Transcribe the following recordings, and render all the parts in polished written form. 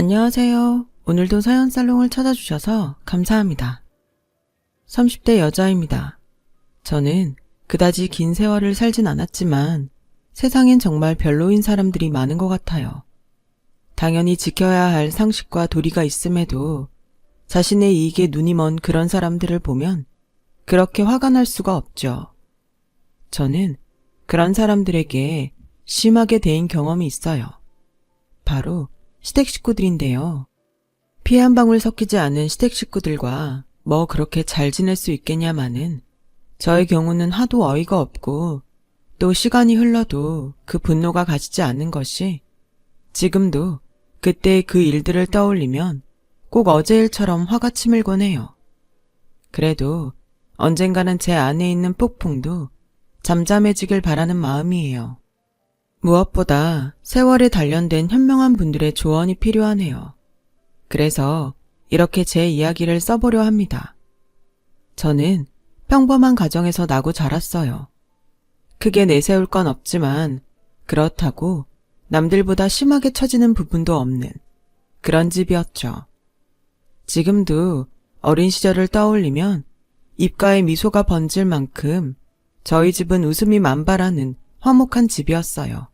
안녕하세요. 오늘도 사연살롱을 찾아주셔서 감사합니다. 30대 여자입니다. 저는 그다지 긴 세월을 살진 않았지만 세상엔 정말 별로인 사람들이 많은 것 같아요. 당연히 지켜야 할 상식과 도리가 있음에도 자신의 이익에 눈이 먼 그런 사람들을 보면 그렇게 화가 날 수가 없죠. 저는 그런 사람들에게 심하게 대인 경험이 있어요. 바로 시댁 식구들인데요. 피 한 방울 섞이지 않은 시댁 식구들과 뭐 그렇게 잘 지낼 수 있겠냐마는 저의 경우는 하도 어이가 없고 또 시간이 흘러도 그 분노가 가시지 않는 것이 지금도 그때의 그 일들을 떠올리면 꼭 어제 일처럼 화가 치밀곤 해요. 그래도 언젠가는 제 안에 있는 폭풍도 잠잠해지길 바라는 마음이에요. 무엇보다 세월에 단련된 현명한 분들의 조언이 필요하네요. 그래서 이렇게 제 이야기를 써보려 합니다. 저는 평범한 가정에서 나고 자랐어요. 크게 내세울 건 없지만 그렇다고 남들보다 심하게 처지는 부분도 없는 그런 집이었죠. 지금도 어린 시절을 떠올리면 입가에 미소가 번질 만큼 저희 집은 웃음이 만발하는 화목한 집이었어요.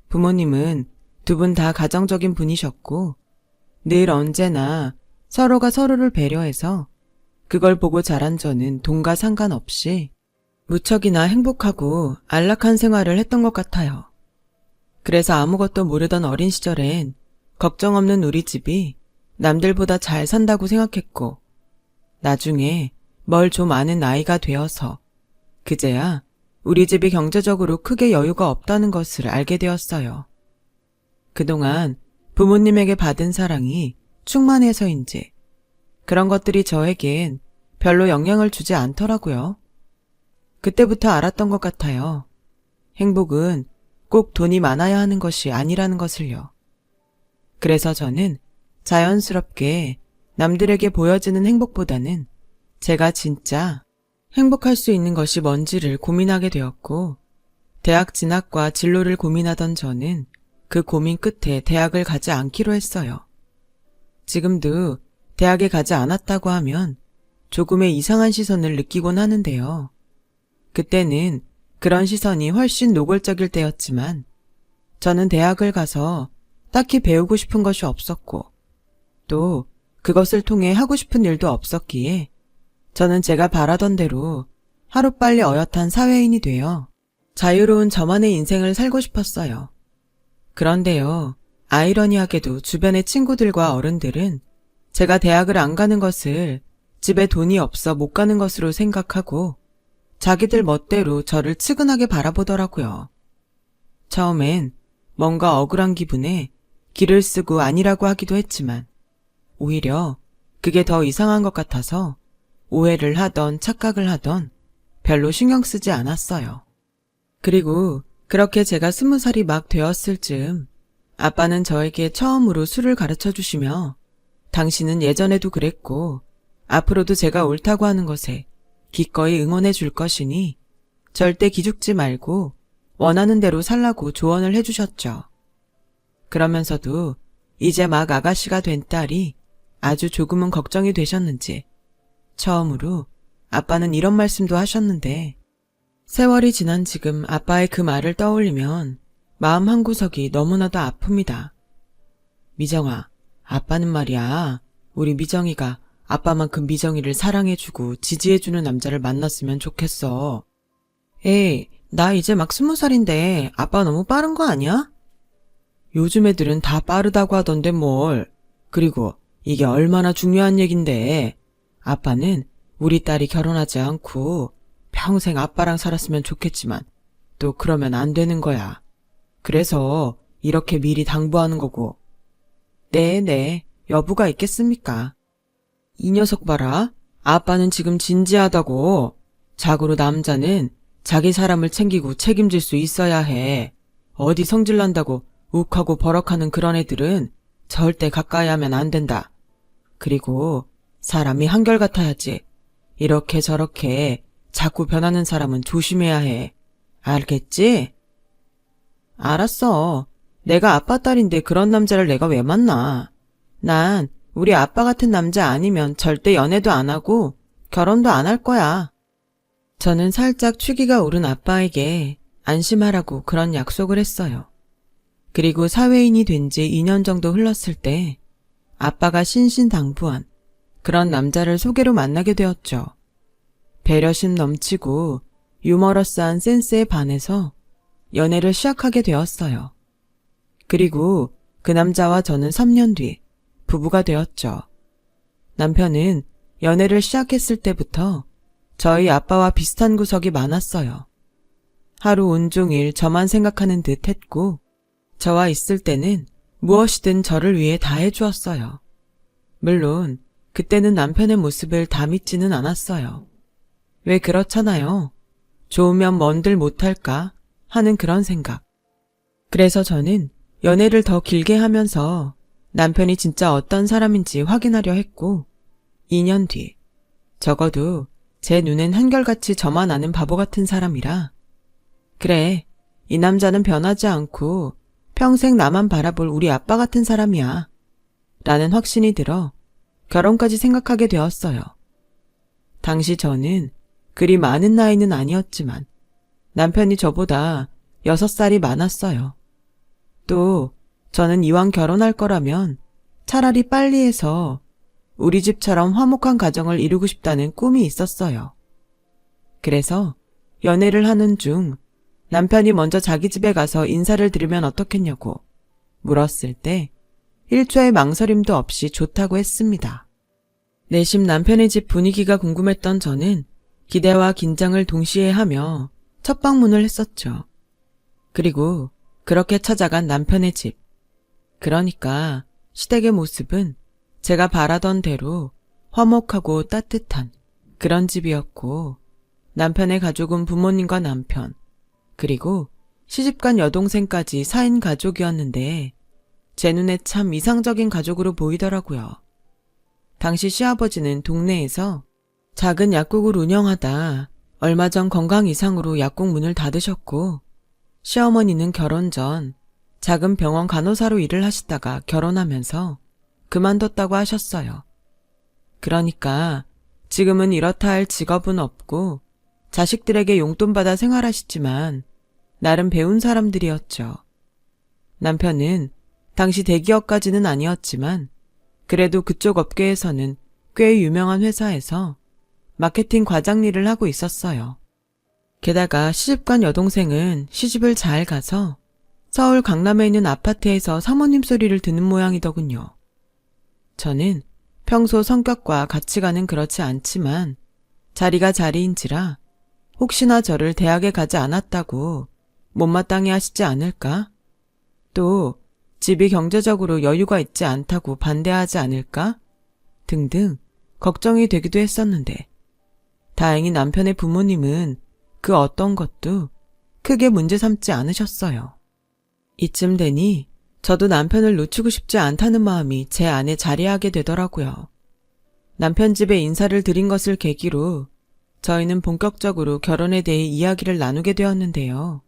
부모님은 두 분 다 가정적인 분이셨고 늘 언제나 서로가 서로를 배려해서 그걸 보고 자란 저는 돈과 상관없이 무척이나 행복하고 안락한 생활을 했던 것 같아요. 그래서 아무것도 모르던 어린 시절엔 걱정 없는 우리 집이 남들보다 잘 산다고 생각했고 나중에 뭘 좀 아는 나이가 되어서 그제야 우리 집이 경제적으로 크게 여유가 없다는 것을 알게 되었어요. 그동안 부모님에게 받은 사랑이 충만해서인지 그런 것들이 저에겐 별로 영향을 주지 않더라고요. 그때부터 알았던 것 같아요. 행복은 꼭 돈이 많아야 하는 것이 아니라는 것을요. 그래서 저는 자연스럽게 남들에게 보여지는 행복보다는 제가 진짜 행복할 수 있는 것이 뭔지를 고민하게 되었고 대학 진학과 진로를 고민하던 저는 그 고민 끝에 대학을 가지 않기로 했어요. 지금도 대학에 가지 않았다고 하면 조금의 이상한 시선을 느끼곤 하는데요. 그때는 그런 시선이 훨씬 노골적일 때였지만 저는 대학을 가서 딱히 배우고 싶은 것이 없었고 또 그것을 통해 하고 싶은 일도 없었기에 저는 제가 바라던 대로 하루빨리 어엿한 사회인이 되어 자유로운 저만의 인생을 살고 싶었어요. 그런데요, 아이러니하게도 주변의 친구들과 어른들은 제가 대학을 안 가는 것을 집에 돈이 없어 못 가는 것으로 생각하고 자기들 멋대로 저를 측은하게 바라보더라고요. 처음엔 뭔가 억울한 기분에 기를 쓰고 아니라고 하기도 했지만 오히려 그게 더 이상한 것 같아서 오해를 하던 착각을 하던 별로 신경 쓰지 않았어요. 그리고 그렇게 제가 20살이 막 되었을 즈음 아빠는 저에게 처음으로 술을 가르쳐 주시며 당신은 예전에도 그랬고 앞으로도 제가 옳다고 하는 것에 기꺼이 응원해 줄 것이니 절대 기죽지 말고 원하는 대로 살라고 조언을 해주셨죠. 그러면서도 이제 막 아가씨가 된 딸이 아주 조금은 걱정이 되셨는지 처음으로 아빠는 이런 말씀도 하셨는데 세월이 지난 지금 아빠의 그 말을 떠올리면 마음 한구석이 너무나도 아픕니다. 미정아, 아빠는 말이야. 우리 미정이가 아빠만큼 미정이를 사랑해주고 지지해주는 남자를 만났으면 좋겠어. 에이, 나 이제 막 20살인데 아빠 너무 빠른 거 아니야? 요즘 애들은 다 빠르다고 하던데 뭘. 그리고 이게 얼마나 중요한 얘긴데. 아빠는 우리 딸이 결혼하지 않고 평생 아빠랑 살았으면 좋겠지만 또 그러면 안 되는 거야. 그래서 이렇게 미리 당부하는 거고. 네, 여부가 있겠습니까? 이 녀석 봐라. 아빠는 지금 진지하다고. 자고로 남자는 자기 사람을 챙기고 책임질 수 있어야 해. 어디 성질난다고 욱하고 버럭하는 그런 애들은 절대 가까이 하면 안 된다. 그리고 사람이 한결같아야지. 이렇게 저렇게 자꾸 변하는 사람은 조심해야 해. 알겠지? 알았어. 내가 아빠 딸인데 그런 남자를 내가 왜 만나? 난 우리 아빠 같은 남자 아니면 절대 연애도 안 하고 결혼도 안 할 거야. 저는 살짝 취기가 오른 아빠에게 안심하라고 그런 약속을 했어요. 그리고 사회인이 된 지 2년 정도 흘렀을 때 아빠가 신신당부한 그런 남자를 소개로 만나게 되었죠. 배려심 넘치고 유머러스한 센스에 반해서 연애를 시작하게 되었어요. 그리고 그 남자와 저는 3년 뒤 부부가 되었죠. 남편은 연애를 시작했을 때부터 저희 아빠와 비슷한 구석이 많았어요. 하루 온종일 저만 생각하는 듯 했고 저와 있을 때는 무엇이든 저를 위해 다 해주었어요. 물론 그때는 남편의 모습을 다 믿지는 않았어요. 왜 그렇잖아요. 좋으면 뭔들 못할까 하는 그런 생각. 그래서 저는 연애를 더 길게 하면서 남편이 진짜 어떤 사람인지 확인하려 했고 2년 뒤 적어도 제 눈엔 한결같이 저만 아는 바보 같은 사람이라 그래, 이 남자는 변하지 않고 평생 나만 바라볼 우리 아빠 같은 사람이야 라는 확신이 들어 결혼까지 생각하게 되었어요. 당시 저는 그리 많은 나이는 아니었지만 남편이 저보다 6살이 많았어요. 또 저는 이왕 결혼할 거라면 차라리 빨리 해서 우리 집처럼 화목한 가정을 이루고 싶다는 꿈이 있었어요. 그래서 연애를 하는 중 남편이 먼저 자기 집에 가서 인사를 드리면 어떻겠냐고 물었을 때 1초의 망설임도 없이 좋다고 했습니다. 내심 남편의 집 분위기가 궁금했던 저는 기대와 긴장을 동시에 하며 첫 방문을 했었죠. 그리고 그렇게 찾아간 남편의 집. 그러니까 시댁의 모습은 제가 바라던 대로 화목하고 따뜻한 그런 집이었고 남편의 가족은 부모님과 남편 그리고 시집간 여동생까지 4인 가족이었는데 제 눈에 참 이상적인 가족으로 보이더라고요. 당시 시아버지는 동네에서 작은 약국을 운영하다 얼마 전 건강 이상으로 약국 문을 닫으셨고 시어머니는 결혼 전 작은 병원 간호사로 일을 하시다가 결혼하면서 그만뒀다고 하셨어요. 그러니까 지금은 이렇다 할 직업은 없고 자식들에게 용돈 받아 생활하시지만 나름 배운 사람들이었죠. 남편은 당시 대기업까지는 아니었지만 그래도 그쪽 업계에서는 꽤 유명한 회사에서 마케팅 과장 일을 하고 있었어요. 게다가 시집간 여동생은 시집을 잘 가서 서울 강남에 있는 아파트에서 사모님 소리를 듣는 모양이더군요. 저는 평소 성격과 가치관은 그렇지 않지만 자리가 자리인지라 혹시나 저를 대학에 가지 않았다고 못마땅해 하시지 않을까? 또 집이 경제적으로 여유가 있지 않다고 반대하지 않을까? 등등 걱정이 되기도 했었는데 다행히 남편의 부모님은 그 어떤 것도 크게 문제 삼지 않으셨어요. 이쯤 되니 저도 남편을 놓치고 싶지 않다는 마음이 제 안에 자리하게 되더라고요. 남편 집에 인사를 드린 것을 계기로 저희는 본격적으로 결혼에 대해 이야기를 나누게 되었는데요.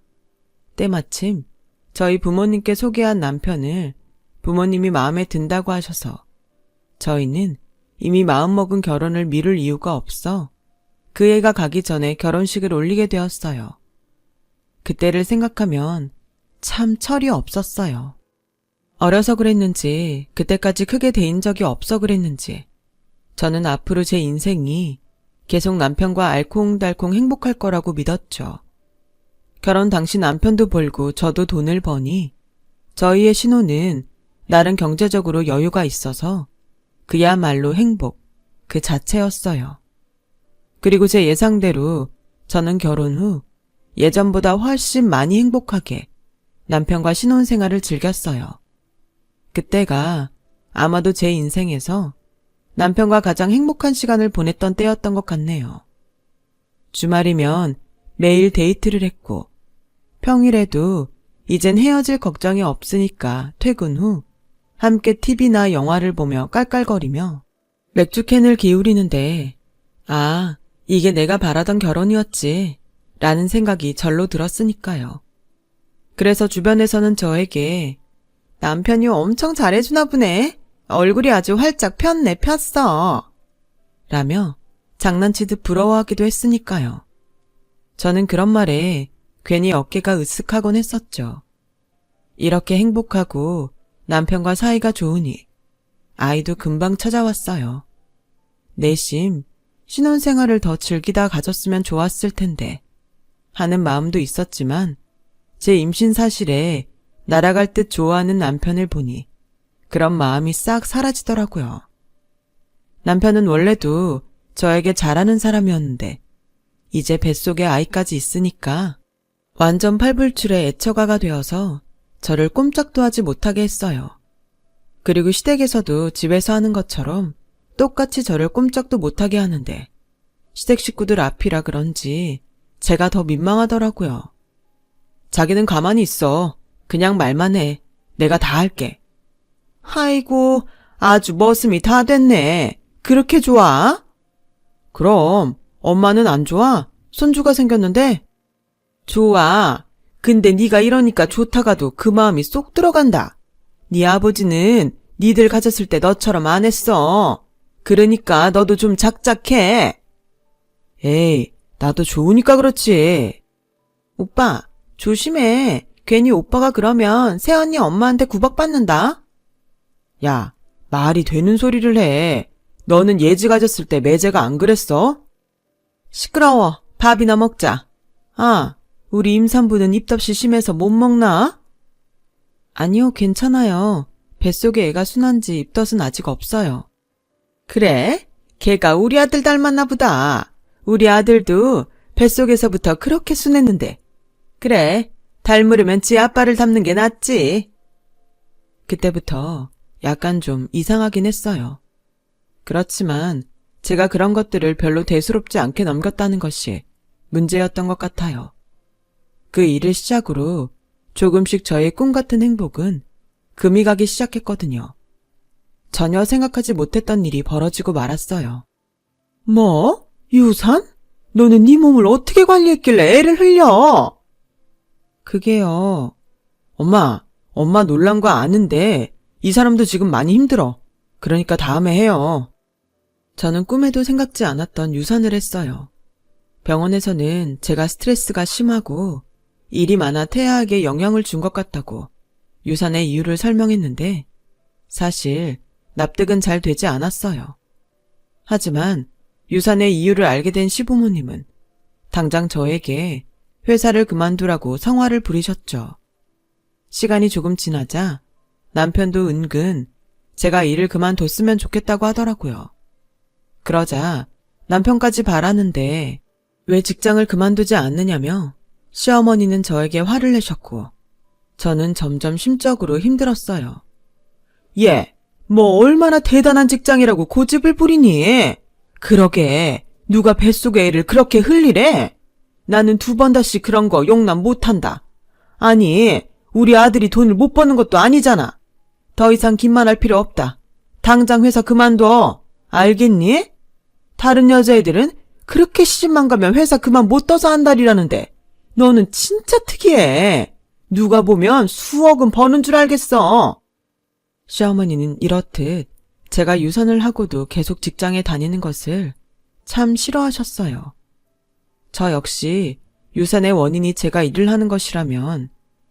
때마침 저희 부모님께 소개한 남편을 부모님이 마음에 든다고 하셔서 저희는 이미 마음먹은 결혼을 미룰 이유가 없어 그 애가 가기 전에 결혼식을 올리게 되었어요. 그때를 생각하면 참 철이 없었어요. 어려서 그랬는지 그때까지 크게 대인 적이 없어 그랬는지 저는 앞으로 제 인생이 계속 남편과 알콩달콩 행복할 거라고 믿었죠. 결혼 당시 남편도 벌고 저도 돈을 버니 저희의 신혼은 나름 경제적으로 여유가 있어서 그야말로 행복 그 자체였어요. 그리고 제 예상대로 저는 결혼 후 예전보다 훨씬 많이 행복하게 남편과 신혼생활을 즐겼어요. 그때가 아마도 제 인생에서 남편과 가장 행복한 시간을 보냈던 때였던 것 같네요. 주말이면 매일 데이트를 했고 평일에도 이젠 헤어질 걱정이 없으니까 퇴근 후 함께 TV나 영화를 보며 깔깔거리며 맥주캔을 기울이는데 아, 이게 내가 바라던 결혼이었지 라는 생각이 절로 들었으니까요. 그래서 주변에서는 저에게 남편이 엄청 잘해주나 보네. 얼굴이 아주 활짝 폈네, 폈어. 라며 장난치듯 부러워하기도 했으니까요. 저는 그런 말에 괜히 어깨가 으쓱하곤 했었죠. 이렇게 행복하고 남편과 사이가 좋으니 아이도 금방 찾아왔어요. 내심 신혼생활을 더 즐기다 가졌으면 좋았을 텐데 하는 마음도 있었지만 제 임신 사실에 날아갈 듯 좋아하는 남편을 보니 그런 마음이 싹 사라지더라고요. 남편은 원래도 저에게 잘하는 사람이었는데 이제 뱃속에 아이까지 있으니까 완전 팔불출의 애처가가 되어서 저를 꼼짝도 하지 못하게 했어요. 그리고 시댁에서도 집에서 하는 것처럼 똑같이 저를 꼼짝도 못하게 하는데 시댁 식구들 앞이라 그런지 제가 더 민망하더라고요. 자기는 가만히 있어. 그냥 말만 해. 내가 다 할게. 아이고, 아주 머슴이 다 됐네. 그렇게 좋아? 그럼 엄마는 안 좋아? 손주가 생겼는데? 좋아. 근데 네가 이러니까 좋다가도 그 마음이 쏙 들어간다. 네 아버지는 니들 가졌을 때 너처럼 안 했어. 그러니까 너도 좀 작작해. 에이, 나도 좋으니까 그렇지. 오빠, 조심해. 괜히 오빠가 그러면 새언니 엄마한테 구박받는다. 야, 말이 되는 소리를 해. 너는 예지 가졌을 때 매제가 안 그랬어? 시끄러워. 밥이나 먹자. 아, 우리 임산부는 입덧이 심해서 못 먹나? 아니요, 괜찮아요. 뱃속에 애가 순한지 입덧은 아직 없어요. 그래? 걔가 우리 아들 닮았나 보다. 우리 아들도 뱃속에서부터 그렇게 순했는데. 그래, 닮으려면 지 아빠를 닮는 게 낫지. 그때부터 약간 좀 이상하긴 했어요. 그렇지만 제가 그런 것들을 별로 대수롭지 않게 넘겼다는 것이 문제였던 것 같아요. 그 일을 시작으로 조금씩 저의 꿈 같은 행복은 금이 가기 시작했거든요. 전혀 생각하지 못했던 일이 벌어지고 말았어요. 뭐? 유산? 너는 네 몸을 어떻게 관리했길래 애를 흘려? 그게요. 엄마 놀란 거 아는데 이 사람도 지금 많이 힘들어. 그러니까 다음에 해요. 저는 꿈에도 생각지 않았던 유산을 했어요. 병원에서는 제가 스트레스가 심하고 일이 많아 태아에게 영향을 준 것 같다고 유산의 이유를 설명했는데 사실 납득은 잘 되지 않았어요. 하지만 유산의 이유를 알게 된 시부모님은 당장 저에게 회사를 그만두라고 성화를 부리셨죠. 시간이 조금 지나자 남편도 은근 제가 일을 그만뒀으면 좋겠다고 하더라고요. 그러자 남편까지 바라는데 왜 직장을 그만두지 않느냐며 시어머니는 저에게 화를 내셨고 저는 점점 심적으로 힘들었어요. 얘, 뭐 얼마나 대단한 직장이라고 고집을 부리니? 그러게 누가 뱃속에 애를 그렇게 흘리래? 나는 2번 다시 그런 거 용납 못한다. 아니, 우리 아들이 돈을 못 버는 것도 아니잖아. 더 이상 긴말할 필요 없다. 당장 회사 그만둬. 알겠니? 다른 여자애들은 그렇게 시집만 가면 회사 그만 못 떠서 한다리라는데 너는 진짜 특이해. 누가 보면 수억은 버는 줄 알겠어. 시어머니는 이렇듯 제가 유산을 하고도 계속 직장에 다니는 것을 참 싫어하셨어요. 저 역시 유산의 원인이 제가 일을 하는 것이라면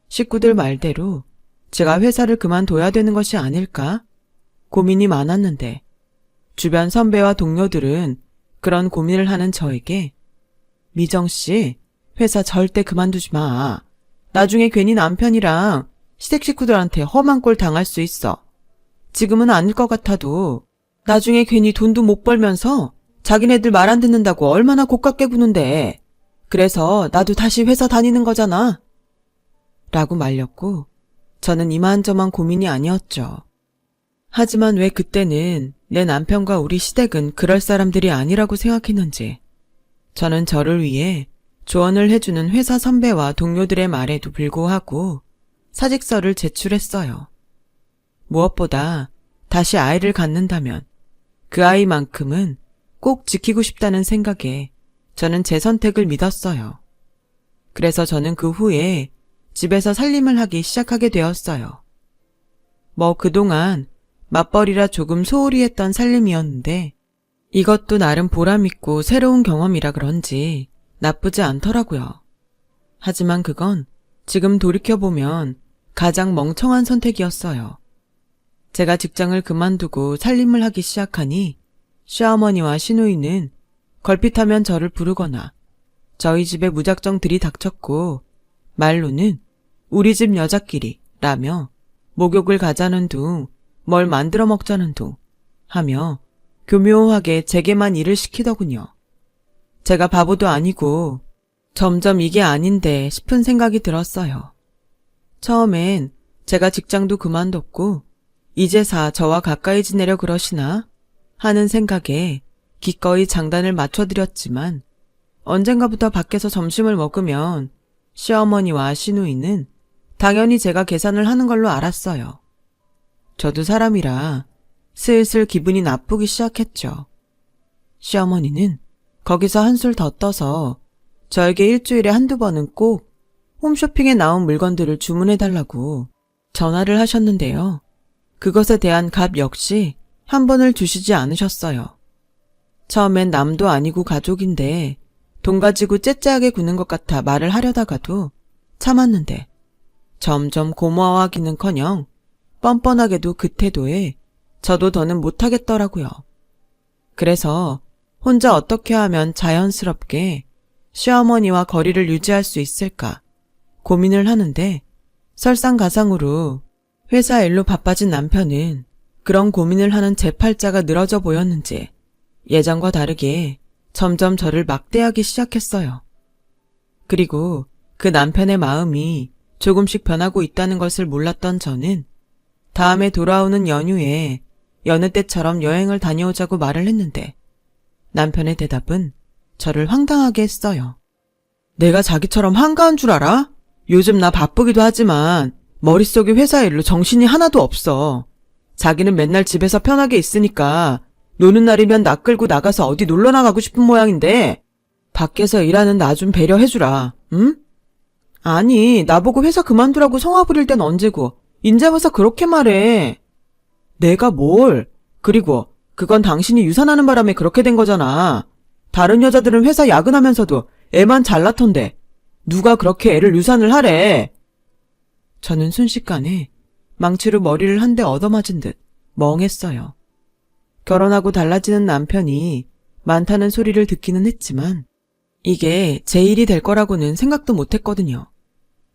식구들 말대로 제가 회사를 그만둬야 되는 것이 아닐까 고민이 많았는데 주변 선배와 동료들은 그런 고민을 하는 저에게 미정씨, 회사 절대 그만두지 마. 나중에 괜히 남편이랑 시댁 식구들한테 험한 꼴 당할 수 있어. 지금은 아닐 것 같아도 나중에 괜히 돈도 못 벌면서 자기네들 말 안 듣는다고 얼마나 고깝게 구는데. 그래서 나도 다시 회사 다니는 거잖아. 라고 말렸고 저는 이만저만 고민이 아니었죠. 하지만 왜 그때는 내 남편과 우리 시댁은 그럴 사람들이 아니라고 생각했는지 저는 저를 위해 조언을 해주는 회사 선배와 동료들의 말에도 불구하고 사직서를 제출했어요. 무엇보다 다시 아이를 갖는다면 그 아이만큼은 꼭 지키고 싶다는 생각에 저는 제 선택을 믿었어요. 그래서 저는 그 후에 집에서 살림을 하기 시작하게 되었어요. 그동안 맞벌이라 조금 소홀히 했던 살림이었는데 이것도 나름 보람있고 새로운 경험이라 그런지 나쁘지 않더라고요. 하지만 그건 지금 돌이켜보면 가장 멍청한 선택이었어요. 제가 직장을 그만두고 살림을 하기 시작하니 시어머니와 시누이는 걸핏하면 저를 부르거나 저희 집에 무작정 들이닥쳤고 말로는 우리 집 여자끼리 라며 목욕을 가자는 둥 뭘 만들어 먹자는 둥 하며 교묘하게 제게만 일을 시키더군요. 제가 바보도 아니고 점점 이게 아닌데 싶은 생각이 들었어요. 처음엔 제가 직장도 그만뒀고 이제사 저와 가까이 지내려 그러시나 하는 생각에 기꺼이 장단을 맞춰드렸지만 언젠가부터 밖에서 점심을 먹으면 시어머니와 시누이는 당연히 제가 계산을 하는 걸로 알았어요. 저도 사람이라 슬슬 기분이 나쁘기 시작했죠. 시어머니는 거기서 한술 더 떠서 저에게 일주일에 한두 번은 꼭 홈쇼핑에 나온 물건들을 주문해달라고 전화를 하셨는데요. 그것에 대한 값 역시 한 번을 주시지 않으셨어요. 처음엔 남도 아니고 가족인데 돈 가지고 째째하게 구는 것 같아 말을 하려다가도 참았는데 점점 고마워하기는커녕 뻔뻔하게도 그 태도에 저도 더는 못하겠더라고요. 그래서 혼자 어떻게 하면 자연스럽게 시어머니와 거리를 유지할 수 있을까 고민을 하는데 설상가상으로 회사 일로 바빠진 남편은 그런 고민을 하는 제 팔자가 늘어져 보였는지 예전과 다르게 점점 저를 막대하기 시작했어요. 그리고 그 남편의 마음이 조금씩 변하고 있다는 것을 몰랐던 저는 다음에 돌아오는 연휴에 여느 때처럼 여행을 다녀오자고 말을 했는데 남편의 대답은 저를 황당하게 했어요. 내가 자기처럼 한가한 줄 알아? 요즘 나 바쁘기도 하지만 머릿속에 회사 일로 정신이 하나도 없어. 자기는 맨날 집에서 편하게 있으니까 노는 날이면 나 끌고 나가서 어디 놀러 나가고 싶은 모양인데 밖에서 일하는 나 좀 배려해주라, 응? 아니, 나보고 회사 그만두라고 성화 부릴 땐 언제고 인제 와서 그렇게 말해. 내가 뭘. 그리고 그건 당신이 유산하는 바람에 그렇게 된 거잖아. 다른 여자들은 회사 야근하면서도 애만 잘났던데 누가 그렇게 애를 유산을 하래. 저는 순식간에 망치로 머리를 한 대 얻어맞은 듯 멍했어요. 결혼하고 달라지는 남편이 많다는 소리를 듣기는 했지만 이게 제 일이 될 거라고는 생각도 못했거든요.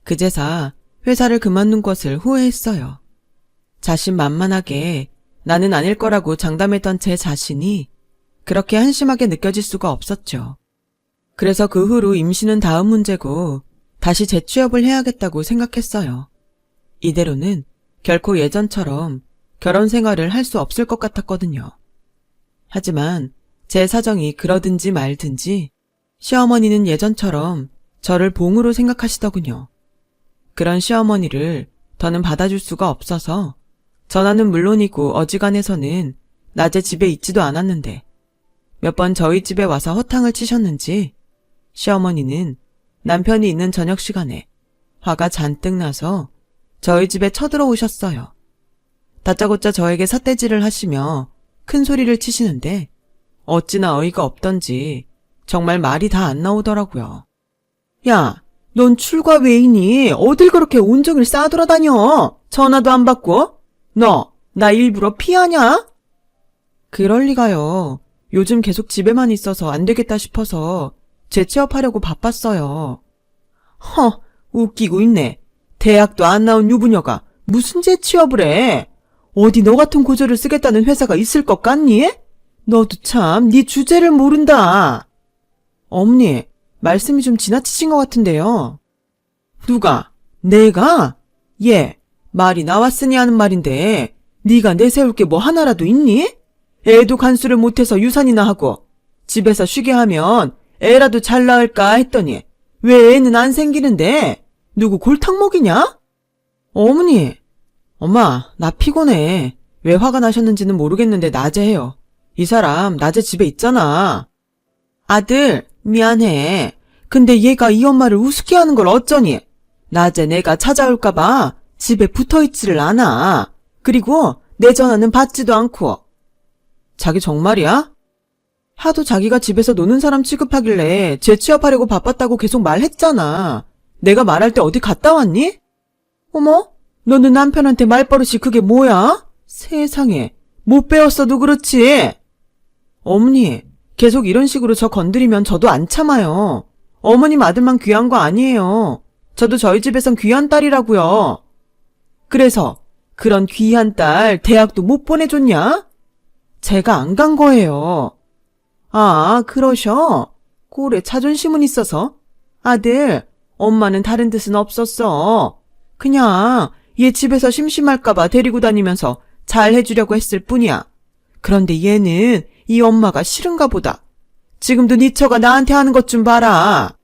그제사 회사를 그만둔 것을 후회했어요. 자신만만하게 나는 아닐 거라고 장담했던 제 자신이 그렇게 한심하게 느껴질 수가 없었죠. 그래서 그 후로 임신은 다음 문제고 다시 재취업을 해야겠다고 생각했어요. 이대로는 결코 예전처럼 결혼 생활을 할 수 없을 것 같았거든요. 하지만 제 사정이 그러든지 말든지 시어머니는 예전처럼 저를 봉으로 생각하시더군요. 그런 시어머니를 더는 받아줄 수가 없어서 전화는 물론이고 어지간해서는 낮에 집에 있지도 않았는데 몇 번 저희 집에 와서 허탕을 치셨는지 시어머니는 남편이 있는 저녁 시간에 화가 잔뜩 나서 저희 집에 쳐들어오셨어요. 다짜고짜 저에게 삿대질을 하시며 큰 소리를 치시는데 어찌나 어이가 없던지 정말 말이 다 안 나오더라고요. 야, 넌 출가 왜이니? 어딜 그렇게 온종일 싸돌아다녀? 전화도 안 받고? 너, 나 일부러 피하냐? 그럴 리가요. 요즘 계속 집에만 있어서 안 되겠다 싶어서 재취업하려고 바빴어요. 허, 웃기고 있네. 대학도 안 나온 유부녀가 무슨 재취업을 해? 어디 너 같은 고졸을 쓰겠다는 회사가 있을 것 같니? 너도 참 네 주제를 모른다. 어머니, 말씀이 좀 지나치신 것 같은데요. 누가? 내가? 예, 말이 나왔으니 하는 말인데 네가 내세울 게 뭐 하나라도 있니? 애도 간수를 못해서 유산이나 하고 집에서 쉬게 하면 애라도 잘 낳을까 했더니 왜 애는 안 생기는데? 누구 골탕 먹이냐? 어머니, 엄마, 나 피곤해. 왜 화가 나셨는지는 모르겠는데 낮에 해요. 이 사람 낮에 집에 있잖아. 아들, 미안해. 근데 얘가 이 엄마를 우습게 하는 걸 어쩌니? 낮에 내가 찾아올까봐 집에 붙어있지를 않아. 그리고 내 전화는 받지도 않고. 자기 정말이야? 하도 자기가 집에서 노는 사람 취급하길래 재취업하려고 바빴다고 계속 말했잖아. 내가 말할 때 어디 갔다 왔니? 어머, 너는 남편한테 말버릇이 그게 뭐야? 세상에, 못 배웠어도 그렇지. 어머니, 계속 이런 식으로 저 건드리면 저도 안 참아요. 어머님 아들만 귀한 거 아니에요. 저도 저희 집에선 귀한 딸이라고요. 그래서 그런 귀한 딸 대학도 못 보내줬냐? 제가 안 간 거예요. 아, 그러셔? 꼴에 자존심은 있어서? 아들, 엄마는 다른 뜻은 없었어. 그냥 얘 집에서 심심할까봐 데리고 다니면서 잘 해주려고 했을 뿐이야. 그런데 얘는 이 엄마가 싫은가 보다. 지금도 네 처가 나한테 하는 것 좀 봐라.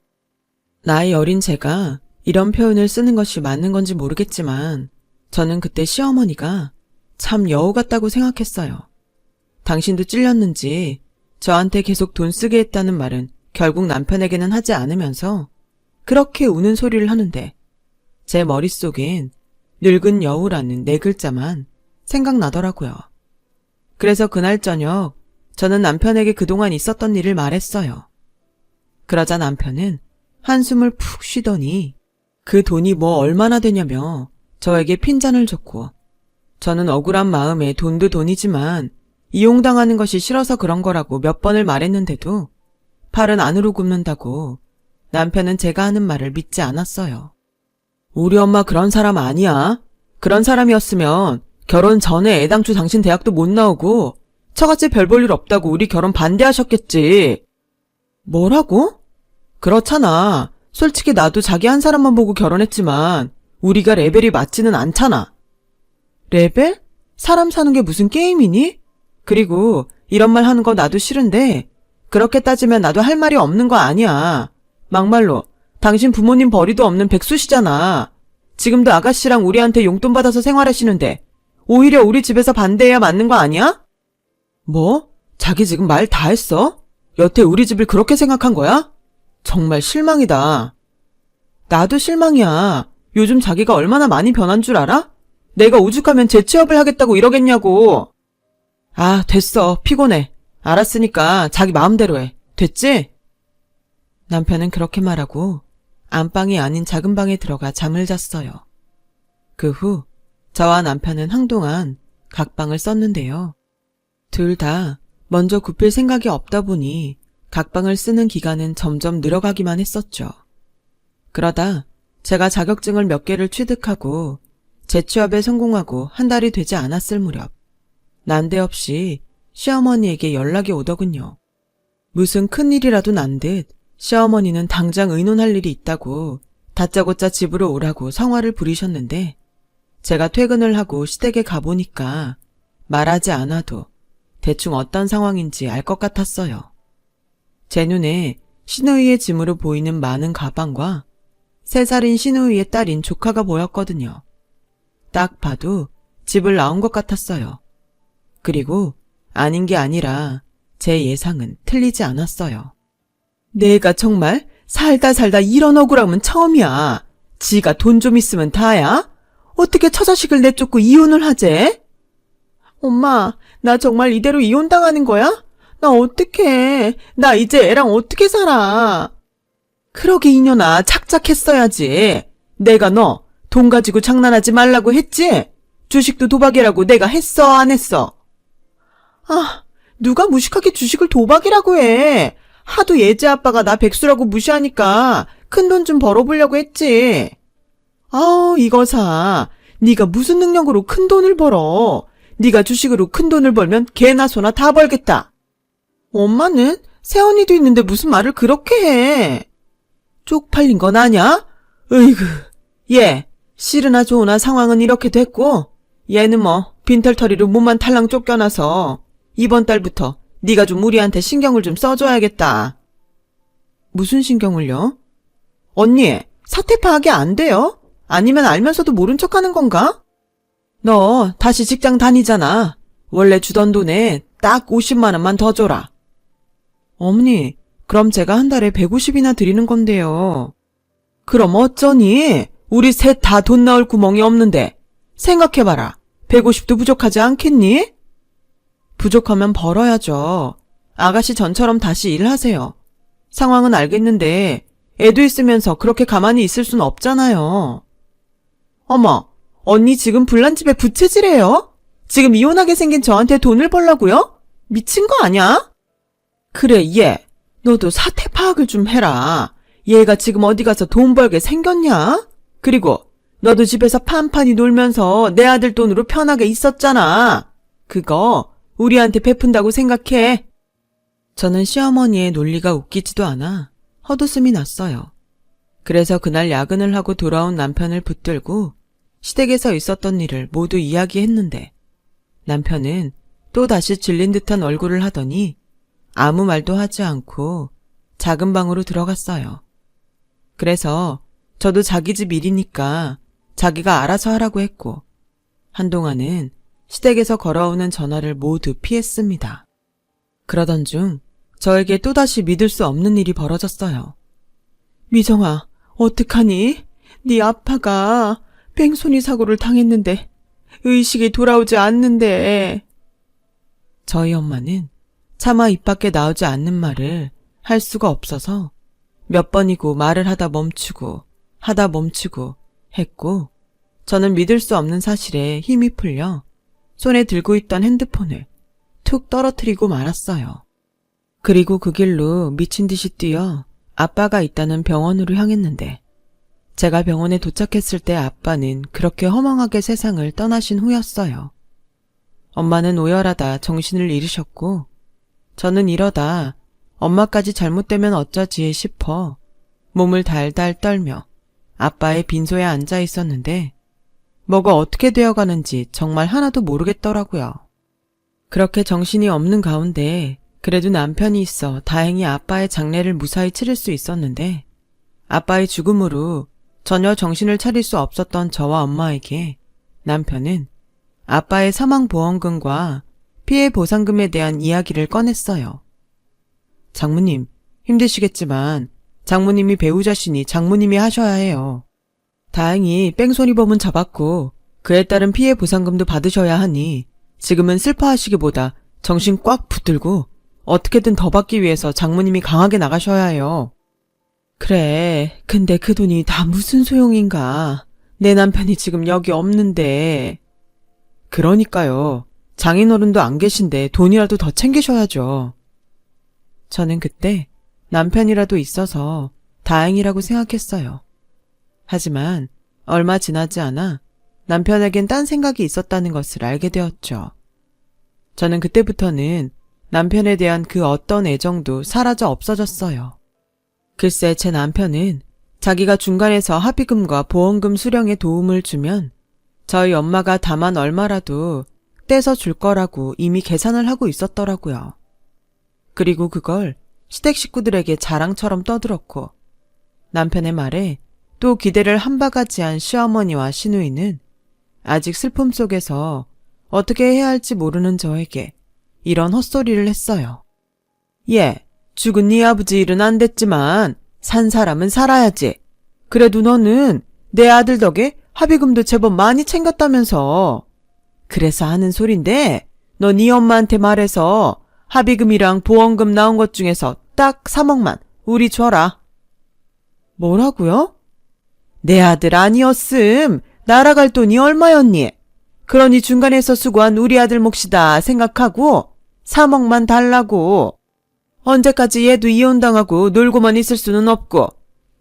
나이 어린 제가 이런 표현을 쓰는 것이 맞는 건지 모르겠지만 저는 그때 시어머니가 참 여우 같다고 생각했어요. 당신도 찔렸는지 저한테 계속 돈 쓰게 했다는 말은 결국 남편에게는 하지 않으면서 그렇게 우는 소리를 하는데 제 머릿속엔 늙은 여우라는 네 글자만 생각나더라고요. 그래서 그날 저녁 저는 남편에게 그동안 있었던 일을 말했어요. 그러자 남편은 한숨을 푹 쉬더니 그 돈이 뭐 얼마나 되냐며 저에게 핀잔을 줬고 저는 억울한 마음에 돈도 돈이지만 이용당하는 것이 싫어서 그런 거라고 몇 번을 말했는데도 팔은 안으로 굽는다고 남편은 제가 하는 말을 믿지 않았어요. 우리 엄마 그런 사람 아니야. 그런 사람이었으면 결혼 전에 애당초 당신 대학도 못 나오고 처갓집 별 볼 일 없다고 우리 결혼 반대하셨겠지. 뭐라고? 그렇잖아. 솔직히 나도 자기 한 사람만 보고 결혼했지만 우리가 레벨이 맞지는 않잖아. 레벨? 사람 사는 게 무슨 게임이니? 그리고 이런 말 하는 거 나도 싫은데 그렇게 따지면 나도 할 말이 없는 거 아니야. 막말로 당신 부모님 벌이도 없는 백수시잖아. 지금도 아가씨랑 우리한테 용돈 받아서 생활하시는데 오히려 우리 집에서 반대해야 맞는 거 아니야? 뭐? 자기 지금 말 다 했어? 여태 우리 집을 그렇게 생각한 거야? 정말 실망이다. 나도 실망이야. 요즘 자기가 얼마나 많이 변한 줄 알아? 내가 오죽하면 재취업을 하겠다고 이러겠냐고. 아, 됐어. 피곤해. 알았으니까 자기 마음대로 해. 됐지? 남편은 그렇게 말하고 안방이 아닌 작은 방에 들어가 잠을 잤어요. 그 후 저와 남편은 한동안 각방을 썼는데요. 둘 다 먼저 굽힐 생각이 없다 보니 각방을 쓰는 기간은 점점 늘어가기만 했었죠. 그러다 제가 자격증을 몇 개를 취득하고 재취업에 성공하고 한 달이 되지 않았을 무렵 난데없이 시어머니에게 연락이 오더군요. 무슨 큰일이라도 난 듯 시어머니는 당장 의논할 일이 있다고 다짜고짜 집으로 오라고 성화를 부리셨는데 제가 퇴근을 하고 시댁에 가보니까 말하지 않아도 대충 어떤 상황인지 알 것 같았어요. 제 눈에 시누이의 짐으로 보이는 많은 가방과 3살인 시누이의 딸인 조카가 보였거든요. 딱 봐도 집을 나온 것 같았어요. 그리고 아닌 게 아니라 제 예상은 틀리지 않았어요. 내가 정말 살다 이런 억울함은 처음이야. 지가 돈 좀 있으면 다야? 어떻게 처자식을 내쫓고 이혼을 하재? 엄마, 나 정말 이대로 이혼당하는 거야? 나 어떡해. 나 이제 애랑 어떻게 살아. 그러게 이년아, 착착했어야지. 내가 너 돈 가지고 장난하지 말라고 했지? 주식도 도박이라고 내가 했어, 안 했어? 아, 누가 무식하게 주식을 도박이라고 해. 하도 예지 아빠가 나 백수라고 무시하니까 큰돈 좀 벌어보려고 했지. 아우, 이거사. 네가 무슨 능력으로 큰돈을 벌어. 네가 주식으로 큰돈을 벌면 개나 소나 다 벌겠다. 엄마는 새언니도 있는데 무슨 말을 그렇게 해. 쪽팔린 건 아냐? 으이그. 얘, 싫으나 좋으나 상황은 이렇게 됐고 얘는 뭐 빈털터리로 몸만 탈랑 쫓겨나서 이번 달부터 네가 좀 우리한테 신경을 좀 써줘야겠다. 무슨 신경을요? 언니, 사태 파악이 안 돼요? 아니면 알면서도 모른 척하는 건가? 너 다시 직장 다니잖아. 원래 주던 돈에 딱 50만 원만 더 줘라. 어머니, 그럼 제가 한 달에 150이나 드리는 건데요. 그럼 어쩌니? 우리 셋 다 돈 나올 구멍이 없는데. 생각해봐라. 150도 부족하지 않겠니? 부족하면 벌어야죠. 아가씨 전처럼 다시 일하세요. 상황은 알겠는데 애도 있으면서 그렇게 가만히 있을 순 없잖아요. 어머, 언니 지금 불난집에 부채질해요? 지금 이혼하게 생긴 저한테 돈을 벌라고요? 미친 거 아냐? 그래, 얘. 너도 사태 파악을 좀 해라. 얘가 지금 어디 가서 돈 벌게 생겼냐? 그리고 너도 집에서 판판히 놀면서 내 아들 돈으로 편하게 있었잖아. 그거 우리한테 베푼다고 생각해. 저는 시어머니의 논리가 웃기지도 않아 헛웃음이 났어요. 그래서 그날 야근을 하고 돌아온 남편을 붙들고 시댁에서 있었던 일을 모두 이야기했는데 남편은 또다시 질린 듯한 얼굴을 하더니 아무 말도 하지 않고 작은 방으로 들어갔어요. 그래서 저도 자기 집 일이니까 자기가 알아서 하라고 했고 한동안은 시댁에서 걸어오는 전화를 모두 피했습니다. 그러던 중 저에게 또다시 믿을 수 없는 일이 벌어졌어요. 미정아, 어떡하니? 네 아빠가 뺑소니 사고를 당했는데 의식이 돌아오지 않는데. 저희 엄마는 차마 입 밖에 나오지 않는 말을 할 수가 없어서 몇 번이고 말을 하다 멈추고 했고 저는 믿을 수 없는 사실에 힘이 풀려 손에 들고 있던 핸드폰을 툭 떨어뜨리고 말았어요. 그리고 그 길로 미친 듯이 뛰어 아빠가 있다는 병원으로 향했는데 제가 병원에 도착했을 때 아빠는 그렇게 허망하게 세상을 떠나신 후였어요. 엄마는 오열하다 정신을 잃으셨고 저는 이러다 엄마까지 잘못되면 어쩌지 싶어 몸을 달달 떨며 아빠의 빈소에 앉아 있었는데 뭐가 어떻게 되어가는지 정말 하나도 모르겠더라고요. 그렇게 정신이 없는 가운데 그래도 남편이 있어 다행히 아빠의 장례를 무사히 치를 수 있었는데 아빠의 죽음으로 전혀 정신을 차릴 수 없었던 저와 엄마에게 남편은 아빠의 사망보험금과 피해 보상금에 대한 이야기를 꺼냈어요. 장모님, 힘드시겠지만 장모님이 배우자시니 장모님이 하셔야 해요. 다행히 뺑소니범은 잡았고 그에 따른 피해 보상금도 받으셔야 하니 지금은 슬퍼하시기보다 정신 꽉 붙들고 어떻게든 더 받기 위해서 장모님이 강하게 나가셔야 해요. 그래, 근데 그 돈이 다 무슨 소용인가. 내 남편이 지금 여기 없는데. 그러니까요. 장인어른도 안 계신데 돈이라도 더 챙기셔야죠. 저는 그때 남편이라도 있어서 다행이라고 생각했어요. 하지만 얼마 지나지 않아 남편에겐 딴 생각이 있었다는 것을 알게 되었죠. 저는 그때부터는 남편에 대한 그 어떤 애정도 사라져 없어졌어요. 글쎄 제 남편은 자기가 중간에서 합의금과 보험금 수령에 도움을 주면 저희 엄마가 다만 얼마라도 떼서 줄 거라고 이미 계산을 하고 있었더라고요. 그리고 그걸 시댁 식구들에게 자랑처럼 떠들었고 남편의 말에 또 기대를 한 바가지한 시어머니와 시누이는 아직 슬픔 속에서 어떻게 해야 할지 모르는 저에게 이런 헛소리를 했어요. 예, 죽은 네 아버지 일은 안 됐지만 산 사람은 살아야지. 그래도 너는 내 아들 덕에 합의금도 제법 많이 챙겼다면서. 그래서 하는 소린데 너 네 엄마한테 말해서 합의금이랑 보험금 나온 것 중에서 딱 3억만 우리 줘라. 뭐라고요? 내 아들 아니었음. 날아갈 돈이 얼마였니? 그러니 중간에서 수고한 우리 아들 몫이다 생각하고 3억만 달라고. 언제까지 얘도 이혼당하고 놀고만 있을 수는 없고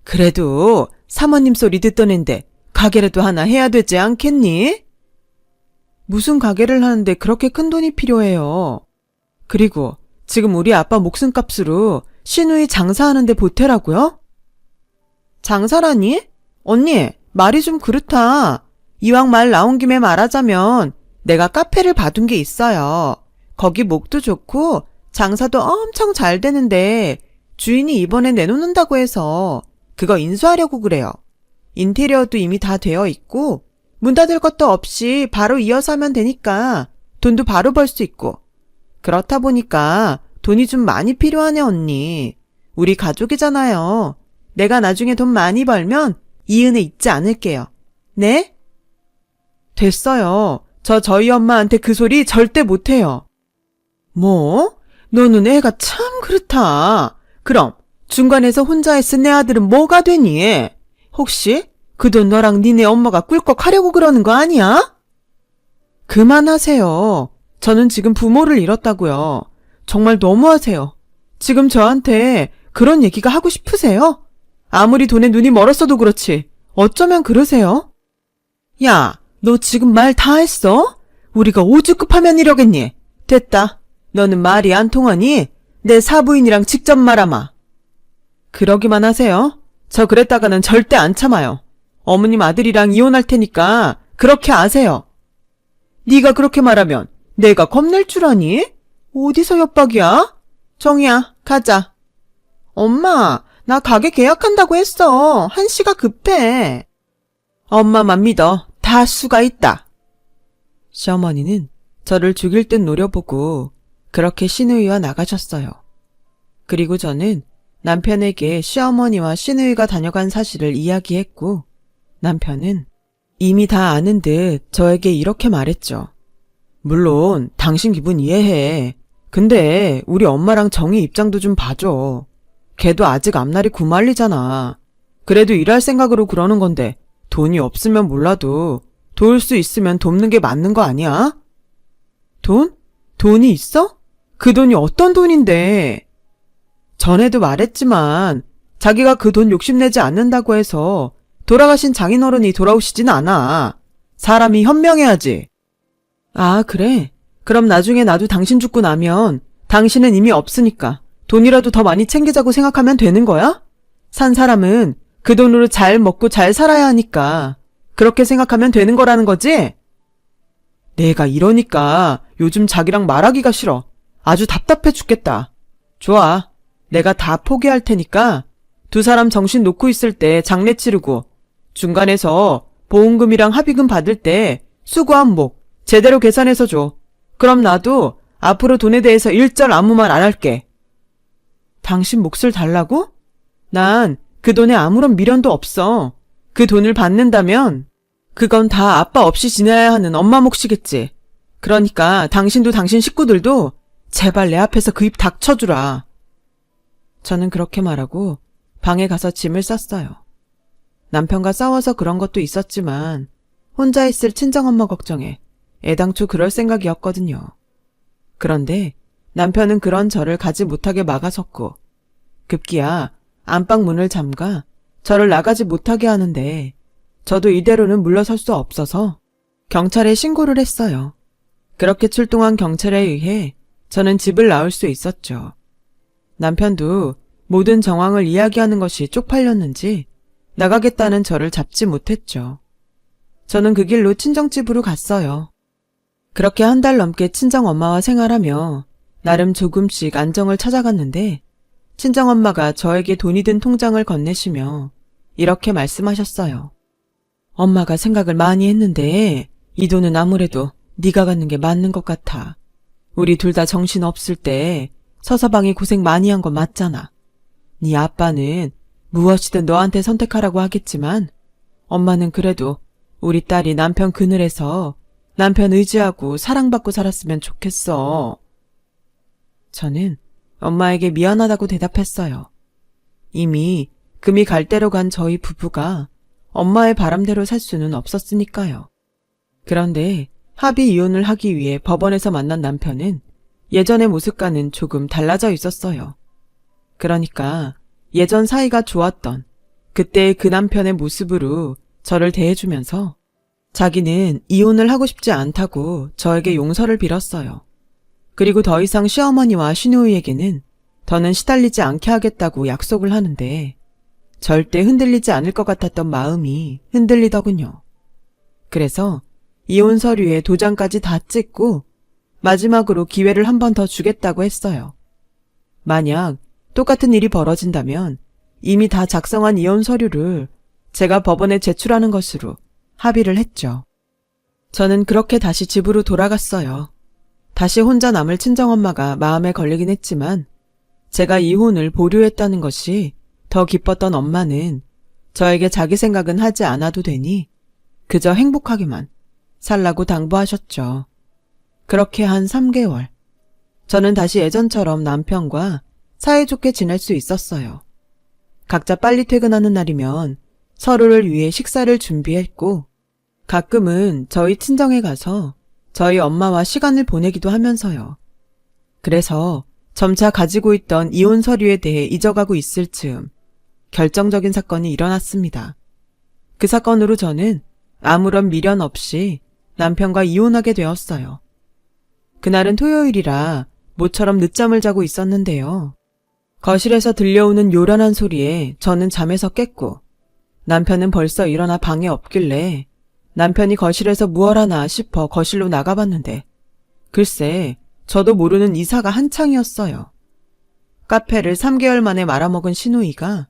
그래도 사모님 소리 듣던 앤데 가게라도 하나 해야 되지 않겠니? 무슨 가게를 하는데 그렇게 큰 돈이 필요해요. 그리고 지금 우리 아빠 목숨값으로 시누이 장사하는데 보태라고요? 장사라니? 언니, 말이 좀 그렇다. 이왕 말 나온 김에 말하자면 내가 카페를 봐둔 게 있어요. 거기 목도 좋고 장사도 엄청 잘 되는데 주인이 이번에 내놓는다고 해서 그거 인수하려고 그래요. 인테리어도 이미 다 되어 있고 문 닫을 것도 없이 바로 이어서 하면 되니까 돈도 바로 벌 수 있고 그렇다 보니까 돈이 좀 많이 필요하네 언니. 우리 가족이잖아요. 내가 나중에 돈 많이 벌면 이 은혜 잊지 않을게요. 네? 됐어요. 저희 엄마한테 그 소리 절대 못해요. 뭐? 너는 애가 참 그렇다. 그럼 중간에서 혼자 애쓴 내 아들은 뭐가 되니? 혹시 그 돈 너랑 니네 엄마가 꿀꺽 하려고 그러는 거 아니야? 그만하세요. 저는 지금 부모를 잃었다고요. 정말 너무하세요. 지금 저한테 그런 얘기가 하고 싶으세요? 아무리 돈에 눈이 멀었어도 그렇지. 어쩌면 그러세요? 야, 너 지금 말 다 했어? 우리가 오죽급 하면 이러겠니? 됐다. 너는 말이 안 통하니 내 사부인이랑 직접 말아마. 그러기만 하세요. 저 그랬다가는 절대 안 참아요. 어머님 아들이랑 이혼할 테니까 그렇게 아세요. 네가 그렇게 말하면 내가 겁낼 줄 아니? 어디서 협박이야? 정이야, 가자. 엄마, 나 가게 계약한다고 했어. 한시가 급해. 엄마만 믿어. 다 수가 있다. 시어머니는 저를 죽일 듯 노려보고 그렇게 시누이와 나가셨어요. 그리고 저는 남편에게 시어머니와 시누이가 다녀간 사실을 이야기했고 남편은 이미 다 아는 듯 저에게 이렇게 말했죠. 물론 당신 기분 이해해. 근데 우리 엄마랑 정희 입장도 좀 봐줘. 걔도 아직 앞날이 구말리잖아. 그래도 일할 생각으로 그러는 건데 돈이 없으면 몰라도 도울 수 있으면 돕는 게 맞는 거 아니야? 돈? 돈이 있어? 그 돈이 어떤 돈인데? 전에도 말했지만 자기가 그 돈 욕심내지 않는다고 해서 돌아가신 장인어른이 돌아오시진 않아. 사람이 현명해야지. 아, 그래? 그럼 나중에 나도 당신 죽고 나면 당신은 이미 없으니까 돈이라도 더 많이 챙기자고 생각하면 되는 거야? 산 사람은 그 돈으로 잘 먹고 잘 살아야 하니까 그렇게 생각하면 되는 거라는 거지? 내가 이러니까 요즘 자기랑 말하기가 싫어. 아주 답답해 죽겠다. 좋아. 내가 다 포기할 테니까 두 사람 정신 놓고 있을 때 장례 치르고 중간에서 보험금이랑 합의금 받을 때 수고한 목 제대로 계산해서 줘. 그럼 나도 앞으로 돈에 대해서 일절 아무 말 안 할게. 당신 몫을 달라고? 난 그 돈에 아무런 미련도 없어. 그 돈을 받는다면 그건 다 아빠 없이 지내야 하는 엄마 몫이겠지. 그러니까 당신도 당신 식구들도 제발 내 앞에서 그 입 닥쳐주라. 저는 그렇게 말하고 방에 가서 짐을 쌌어요. 남편과 싸워서 그런 것도 있었지만 혼자 있을 친정엄마 걱정에 애당초 그럴 생각이었거든요. 그런데 남편은 그런 저를 가지 못하게 막아섰고 급기야 안방 문을 잠가 저를 나가지 못하게 하는데 저도 이대로는 물러설 수 없어서 경찰에 신고를 했어요. 그렇게 출동한 경찰에 의해 저는 집을 나올 수 있었죠. 남편도 모든 정황을 이야기하는 것이 쪽팔렸는지 나가겠다는 저를 잡지 못했죠. 저는 그 길로 친정집으로 갔어요. 그렇게 한 달 넘게 친정엄마와 생활하며 나름 조금씩 안정을 찾아갔는데 친정엄마가 저에게 돈이 든 통장을 건네시며 이렇게 말씀하셨어요. 엄마가 생각을 많이 했는데 이 돈은 아무래도 네가 갖는 게 맞는 것 같아. 우리 둘 다 정신 없을 때 서서방이 고생 많이 한 거 맞잖아. 네 아빠는 무엇이든 너한테 선택하라고 하겠지만 엄마는 그래도 우리 딸이 남편 그늘에서 남편 의지하고 사랑받고 살았으면 좋겠어. 저는 엄마에게 미안하다고 대답했어요. 이미 금이 갈대로 간 저희 부부가 엄마의 바람대로 살 수는 없었으니까요. 그런데 합의 이혼을 하기 위해 법원에서 만난 남편은 예전의 모습과는 조금 달라져 있었어요. 그러니까 예전 사이가 좋았던 그때의 그 남편의 모습으로 저를 대해주면서 자기는 이혼을 하고 싶지 않다고 저에게 용서를 빌었어요. 그리고 더 이상 시어머니와 시누이에게는 더는 시달리지 않게 하겠다고 약속을 하는데 절대 흔들리지 않을 것 같았던 마음이 흔들리더군요. 그래서 이혼 서류에 도장까지 다 찍고 마지막으로 기회를 한 번 더 주겠다고 했어요. 만약 똑같은 일이 벌어진다면 이미 다 작성한 이혼 서류를 제가 법원에 제출하는 것으로 합의를 했죠. 저는 그렇게 다시 집으로 돌아갔어요. 다시 혼자 남을 친정엄마가 마음에 걸리긴 했지만 제가 이혼을 보류했다는 것이 더 기뻤던 엄마는 저에게 자기 생각은 하지 않아도 되니 그저 행복하게만 살라고 당부하셨죠. 그렇게 한 3개월. 저는 다시 예전처럼 남편과 사이좋게 지낼 수 있었어요. 각자 빨리 퇴근하는 날이면 서로를 위해 식사를 준비했고, 가끔은 저희 친정에 가서 저희 엄마와 시간을 보내기도 하면서요. 그래서 점차 가지고 있던 이혼 서류에 대해 잊어가고 있을 즈음 결정적인 사건이 일어났습니다. 그 사건으로 저는 아무런 미련 없이 남편과 이혼하게 되었어요. 그날은 토요일이라 모처럼 늦잠을 자고 있었는데요. 거실에서 들려오는 요란한 소리에 저는 잠에서 깼고, 남편은 벌써 일어나 방에 없길래 남편이 거실에서 무얼 하나 싶어 거실로 나가봤는데, 글쎄 저도 모르는 이사가 한창이었어요. 카페를 3개월 만에 말아먹은 시누이가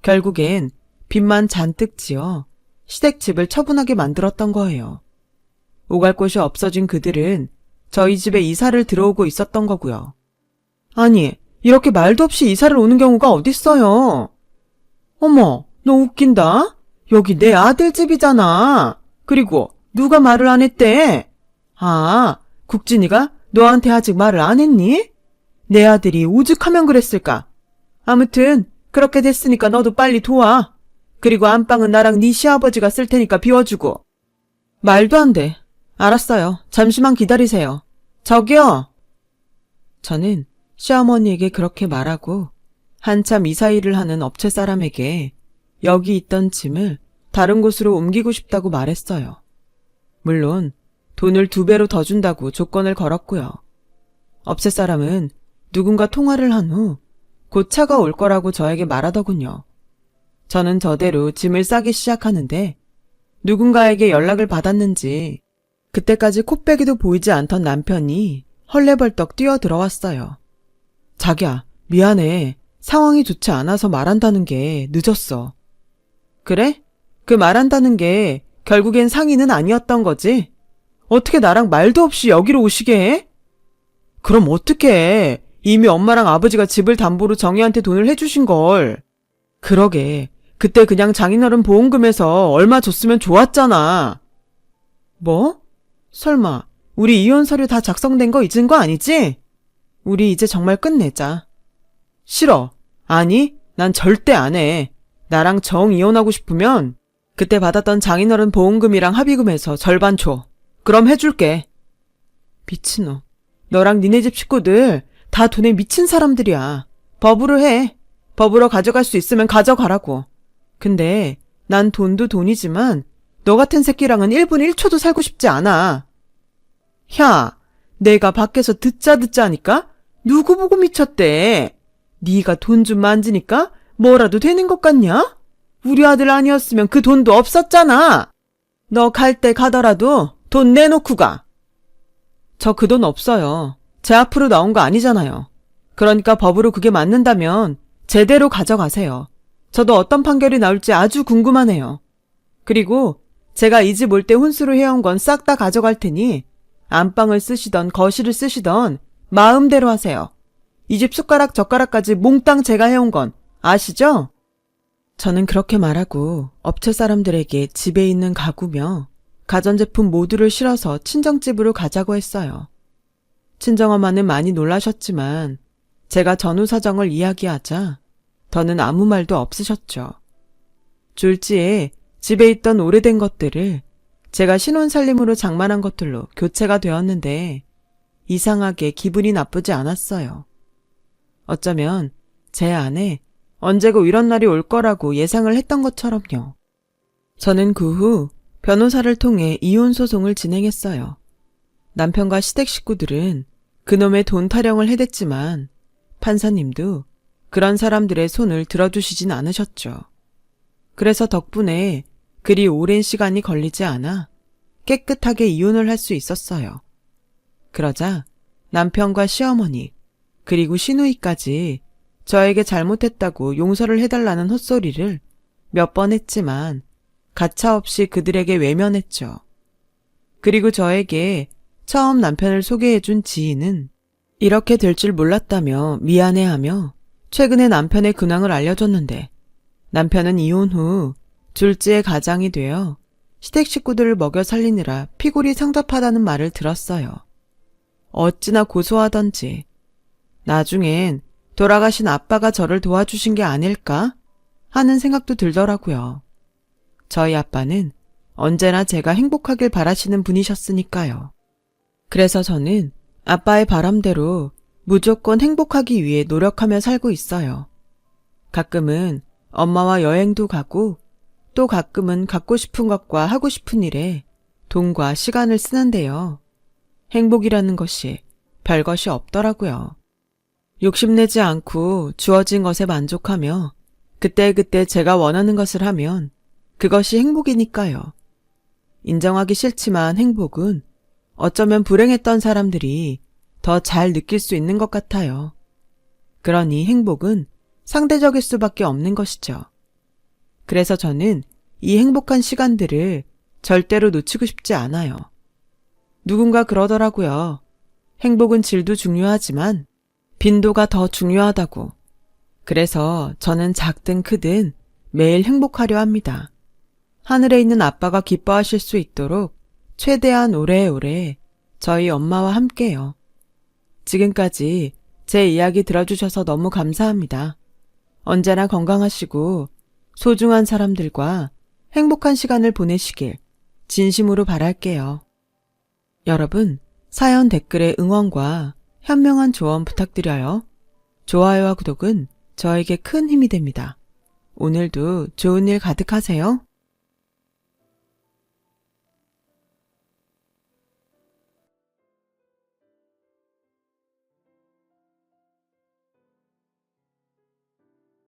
결국엔 빚만 잔뜩 지어 시댁집을 처분하게 만들었던 거예요. 오갈 곳이 없어진 그들은 저희 집에 이사를 들어오고 있었던 거고요. 아니, 이렇게 말도 없이 이사를 오는 경우가 어딨어요. 어머, 너 웃긴다. 여기 내 아들 집이잖아. 그리고 누가 말을 안 했대? 아, 국진이가 너한테 아직 말을 안 했니? 내 아들이 오죽하면 그랬을까. 아무튼 그렇게 됐으니까 너도 빨리 도와. 그리고 안방은 나랑 네 시아버지가 쓸 테니까 비워주고. 말도 안 돼. 알았어요. 잠시만 기다리세요. 저기요. 저는 시어머니에게 그렇게 말하고 한참 이사 일을 하는 업체 사람에게 여기 있던 짐을 다른 곳으로 옮기고 싶다고 말했어요. 물론 돈을 2배로 더 준다고 조건을 걸었고요. 업체 사람은 누군가 통화를 한 후 곧 차가 올 거라고 저에게 말하더군요. 저는 저대로 짐을 싸기 시작하는데 누군가에게 연락을 받았는지 그때까지 콧배기도 보이지 않던 남편이 헐레벌떡 뛰어들어왔어요. 자기야, 미안해. 상황이 좋지 않아서 말한다는 게 늦었어. 그래? 그 말한다는 게 결국엔 상의는 아니었던 거지? 어떻게 나랑 말도 없이 여기로 오시게 해? 그럼 어떡해. 이미 엄마랑 아버지가 집을 담보로 정희한테 돈을 해주신 걸. 그러게. 그때 그냥 장인어른 보험금에서 얼마 줬으면 좋았잖아. 뭐? 설마 우리 이혼 서류 다 작성된 거 잊은 거 아니지? 우리 이제 정말 끝내자. 싫어. 아니, 난 절대 안 해. 나랑 정 이혼하고 싶으면 그때 받았던 장인어른 보험금이랑 합의금에서 절반 줘. 그럼 해줄게. 미친놈. 너랑 니네 집 식구들 다 돈에 미친 사람들이야. 법으로 해. 법으로 가져갈 수 있으면 가져가라고. 근데 난 돈도 돈이지만 너 같은 새끼랑은 1분 1초도 살고 싶지 않아. 야, 내가 밖에서 듣자 하니까 누구 보고 미쳤대. 네가 돈 좀 만지니까 뭐라도 되는 것 같냐? 우리 아들 아니었으면 그 돈도 없었잖아. 너 갈 때 가더라도 돈 내놓고 가. 저 그 돈 없어요. 제 앞으로 나온 거 아니잖아요. 그러니까 법으로 그게 맞는다면 제대로 가져가세요. 저도 어떤 판결이 나올지 아주 궁금하네요. 그리고 제가 이 집 올 때 혼수로 해온 건 싹 다 가져갈 테니 안방을 쓰시던 거실을 쓰시던 마음대로 하세요. 이 집 숟가락 젓가락까지 몽땅 제가 해온 건 아시죠? 저는 그렇게 말하고 업체 사람들에게 집에 있는 가구며 가전제품 모두를 실어서 친정집으로 가자고 했어요. 친정엄마는 많이 놀라셨지만 제가 전후 사정을 이야기하자 더는 아무 말도 없으셨죠. 졸지에 집에 있던 오래된 것들을 제가 신혼살림으로 장만한 것들로 교체가 되었는데 이상하게 기분이 나쁘지 않았어요. 어쩌면 제 안에 언제고 이런 날이 올 거라고 예상을 했던 것처럼요. 저는 그 후 변호사를 통해 이혼 소송을 진행했어요. 남편과 시댁 식구들은 그놈의 돈 타령을 해댔지만 판사님도 그런 사람들의 손을 들어주시진 않으셨죠. 그래서 덕분에 그리 오랜 시간이 걸리지 않아 깨끗하게 이혼을 할 수 있었어요. 그러자 남편과 시어머니 그리고 시누이까지 저에게 잘못했다고 용서를 해달라는 헛소리를 몇 번 했지만 가차없이 그들에게 외면했죠. 그리고 저에게 처음 남편을 소개해준 지인은 이렇게 될 줄 몰랐다며 미안해하며 최근에 남편의 근황을 알려줬는데 남편은 이혼 후 둘째의 가장이 되어 시댁 식구들을 먹여 살리느라 피골이 상접하다는 말을 들었어요. 어찌나 고소하던지. 나중엔 돌아가신 아빠가 저를 도와주신 게 아닐까 하는 생각도 들더라고요. 저희 아빠는 언제나 제가 행복하길 바라시는 분이셨으니까요. 그래서 저는 아빠의 바람대로 무조건 행복하기 위해 노력하며 살고 있어요. 가끔은 엄마와 여행도 가고 또 가끔은 갖고 싶은 것과 하고 싶은 일에 돈과 시간을 쓰는데요. 행복이라는 것이 별것이 없더라고요. 욕심내지 않고 주어진 것에 만족하며 그때그때 제가 원하는 것을 하면 그것이 행복이니까요. 인정하기 싫지만 행복은 어쩌면 불행했던 사람들이 더 잘 느낄 수 있는 것 같아요. 그러니 행복은 상대적일 수밖에 없는 것이죠. 그래서 저는 이 행복한 시간들을 절대로 놓치고 싶지 않아요. 누군가 그러더라고요. 행복은 질도 중요하지만 빈도가 더 중요하다고. 그래서 저는 작든 크든 매일 행복하려 합니다. 하늘에 있는 아빠가 기뻐하실 수 있도록 최대한 오래오래 저희 엄마와 함께요. 지금까지 제 이야기 들어주셔서 너무 감사합니다. 언제나 건강하시고 소중한 사람들과 행복한 시간을 보내시길 진심으로 바랄게요. 여러분, 사연 댓글에 응원과 현명한 조언 부탁드려요. 좋아요와 구독은 저에게 큰 힘이 됩니다. 오늘도 좋은 일 가득하세요.